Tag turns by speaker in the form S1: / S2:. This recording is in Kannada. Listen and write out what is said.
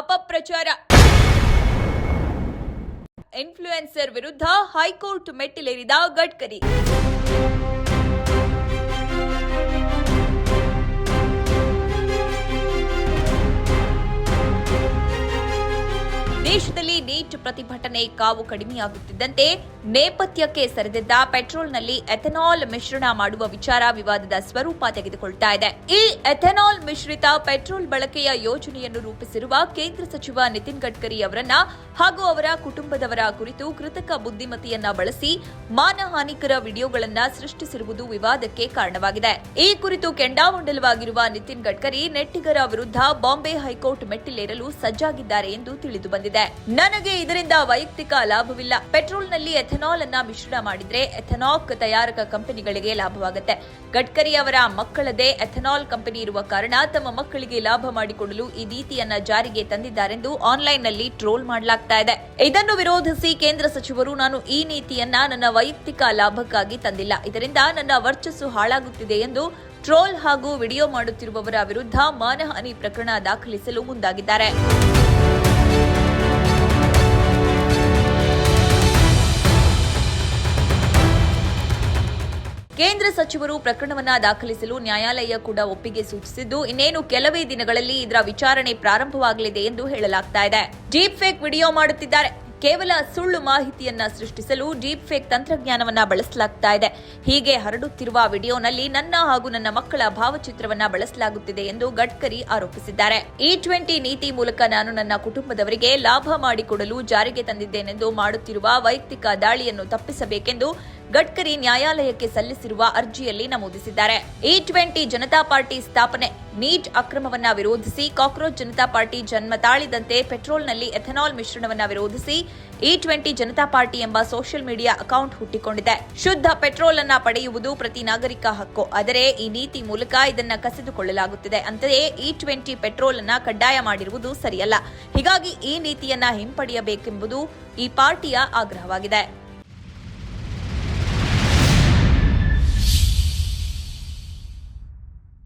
S1: ಅಪಪ್ರಚಾರ. ಇನ್ಫ್ಲೂಯೆನ್ಸರ್ ವಿರುದ್ಧ ಹೈಕೋರ್ಟ್ ಮೆಟ್ಟಿಲೇರಿದ ಗಡ್ಕರಿ. ದೇಶದಲ್ಲಿ ನೀಟ್ ಪ್ರತಿಭಟನೆ ಕಾವು ಕಡಿಮೆಯಾಗುತ್ತಿದ್ದಂತೆ ನೇಪಥ್ಯಕ್ಕೆ ಸರಿದಿದ್ದ ಪೆಟ್ರೋಲ್ನಲ್ಲಿ ಎಥೆನಾಲ್ ಮಿಶ್ರಣ ಮಾಡುವ ವಿಚಾರ ವಿವಾದದ ಸ್ವರೂಪ ತೆಗೆದುಕೊಳ್ತಾ ಇದೆ. ಈ ಎಥೆನಾಲ್ ಮಿಶ್ರಿತ ಪೆಟ್ರೋಲ್ ಬಳಕೆಯ ಯೋಜನೆಯನ್ನು ರೂಪಿಸಿರುವ ಕೇಂದ್ರ ಸಚಿವ ನಿತಿನ್ ಗಡ್ಕರಿ ಅವರನ್ನ ಹಾಗೂ ಅವರ ಕುಟುಂಬದವರ ಕುರಿತು ಕೃತಕ ಬುದ್ಧಿಮತ್ತೆಯನ್ನ ಬಳಸಿ ಮಾನಹಾನಿಕರ ವಿಡಿಯೋಗಳನ್ನ ಸೃಷ್ಟಿಸಿರುವುದು ವಿವಾದಕ್ಕೆ ಕಾರಣವಾಗಿದೆ. ಈ ಕುರಿತು ಕೆಂಡಾಮಂಡಲವಾಗಿರುವ ನಿತಿನ್ ಗಡ್ಕರಿ ನೆಟ್ಟಿಗರ ವಿರುದ್ಧ ಬಾಂಬೆ ಹೈಕೋರ್ಟ್ ಮೆಟ್ಟಿಲೇರಲು ಸಜ್ಜಾಗಿದ್ದಾರೆ ಎಂದು ತಿಳಿದು ಬಂದಿದೆ. ನನಗೆ ಇದರಿಂದ ವೈಯಕ್ತಿಕ ಲಾಭವಿಲ್ಲ. ಪೆಟ್ರೋಲ್ನಲ್ಲಿ ಎಥೆನಾಲ್ ಅನ್ನ ಮಿಶ್ರಣ ಮಾಡಿದ್ರೆ ಎಥೆನಾಕ್ ತಯಾರಕ ಕಂಪನಿಗಳಿಗೆ ಲಾಭವಾಗುತ್ತೆ. ಗಡ್ಕರಿ ಅವರ ಮಕ್ಕಳದೇ ಎಥೆನಾಲ್ ಕಂಪನಿ ಇರುವ ಕಾರಣ ತಮ್ಮ ಮಕ್ಕಳಿಗೆ ಲಾಭ ಮಾಡಿಕೊಡಲು ಈ ನೀತಿಯನ್ನ ಜಾರಿಗೆ ತಂದಿದ್ದಾರೆಂದು ಆನ್ಲೈನ್ನಲ್ಲಿ ಟ್ರೋಲ್ ಮಾಡಲಾಗ್ತಾ ಇದೆ. ಇದನ್ನು ವಿರೋಧಿಸಿ ಕೇಂದ್ರ ಸಚಿವರು, ನಾನು ಈ ನೀತಿಯನ್ನ ನನ್ನ ವೈಯಕ್ತಿಕ ಲಾಭಕ್ಕಾಗಿ ತಂದಿಲ್ಲ, ಇದರಿಂದ ನನ್ನ ವರ್ಚಸ್ಸು ಹಾಳಾಗುತ್ತಿದೆ ಎಂದು ಟ್ರೋಲ್ ಹಾಗೂ ವಿಡಿಯೋ ಮಾಡುತ್ತಿರುವವರ ವಿರುದ್ಧ ಮಾನಹಾನಿ ಪ್ರಕರಣ ದಾಖಲಿಸಲು ಮುಂದಾಗಿದ್ದಾರೆ. ಕೇಂದ್ರ ಸಚಿವರು ಪ್ರಕರಣವನ್ನ ದಾಖಲಿಸಲು ನ್ಯಾಯಾಲಯ ಕೂಡ ಒಪ್ಪಿಗೆ ಸೂಚಿಸಿದ್ದು, ಇನ್ನೇನು ಕೆಲವೇ ದಿನಗಳಲ್ಲಿ ಇದರ ವಿಚಾರಣೆ ಪ್ರಾರಂಭವಾಗಲಿದೆ ಎಂದು ಹೇಳಲಾಗ್ತಾ ಇದೆ. ಡೀಪ್ ಫೇಕ್ ವಿಡಿಯೋ ಮಾಡುತ್ತಿದ್ದಾರೆ. ಕೇವಲ ಸುಳ್ಳು ಮಾಹಿತಿಯನ್ನ ಸೃಷ್ಟಿಸಲು ಡೀಪ್ ಫೇಕ್ ತಂತ್ರಜ್ಞಾನವನ್ನ ಬಳಸಲಾಗ್ತಾ ಇದೆ. ಹೀಗೆ ಹರಡುತ್ತಿರುವ ವಿಡಿಯೋನಲ್ಲಿ ನನ್ನ ಹಾಗೂ ನನ್ನ ಮಕ್ಕಳ ಭಾವಚಿತ್ರವನ್ನ ಬಳಸಲಾಗುತ್ತಿದೆ ಎಂದು ಗಡ್ಕರಿ ಆರೋಪಿಸಿದ್ದಾರೆ. E20 ನೀತಿ ಮೂಲಕ ನಾನು ನನ್ನ ಕುಟುಂಬದವರಿಗೆ ಲಾಭ ಮಾಡಿಕೊಡಲು ಜಾರಿಗೆ ತಂದಿದ್ದೇನೆಂದು ಮಾಡುತ್ತಿರುವ ವೈಯಕ್ತಿಕ ದಾಳಿಯನ್ನು ತಪ್ಪಿಸಬೇಕೆಂದು ಗಡ್ಕರಿ ನ್ಯಾಯಾಲಯಕ್ಕೆ ಸಲ್ಲಿಸಿರುವ ಅರ್ಜಿಯಲ್ಲಿ ನಮೂದಿಸಿದ್ದಾರೆ. E20 ಜನತಾ ಪಾರ್ಟಿ ಸ್ಥಾಪನೆ, ನೀಟ್ ಅಕ್ರಮವನ್ನ ವಿರೋಧಿಸಿ ಕಾಕ್ರೋಚ್ ಜನತಾ ಪಾರ್ಟಿ ಜನ್ಮ ತಾಳಿದಂತೆ ಪೆಟ್ರೋಲ್ನಲ್ಲಿ ಎಥೆನಾಲ್ ಮಿಶ್ರಣವನ್ನ ವಿರೋಧಿಸಿ E20 ಜನತಾ ಪಾರ್ಟಿ ಎಂಬ ಸೋಷಿಯಲ್ ಮೀಡಿಯಾ ಅಕೌಂಟ್ ಹುಟ್ಟಿಕೊಂಡಿದೆ. ಶುದ್ಧ ಪೆಟ್ರೋಲ್ ಅನ್ನ ಪಡೆಯುವುದು ಪ್ರತಿ ನಾಗರಿಕ ಹಕ್ಕು, ಆದರೆ ಈ ನೀತಿ ಮೂಲಕ ಇದನ್ನ ಕಸಿದುಕೊಳ್ಳಲಾಗುತ್ತಿದೆ. ಅಂತೆಯೇ E20 ಪೆಟ್ರೋಲ್ ಅನ್ನ ಕಡ್ಡಾಯ ಮಾಡಿರುವುದು ಸರಿಯಲ್ಲ. ಹೀಗಾಗಿ ಈ ನೀತಿಯನ್ನ ಹಿಂಪಡೆಯಬೇಕೆಂಬುದು ಈ ಪಾರ್ಟಿಯ ಆಗ್ರಹವಾಗಿದೆ.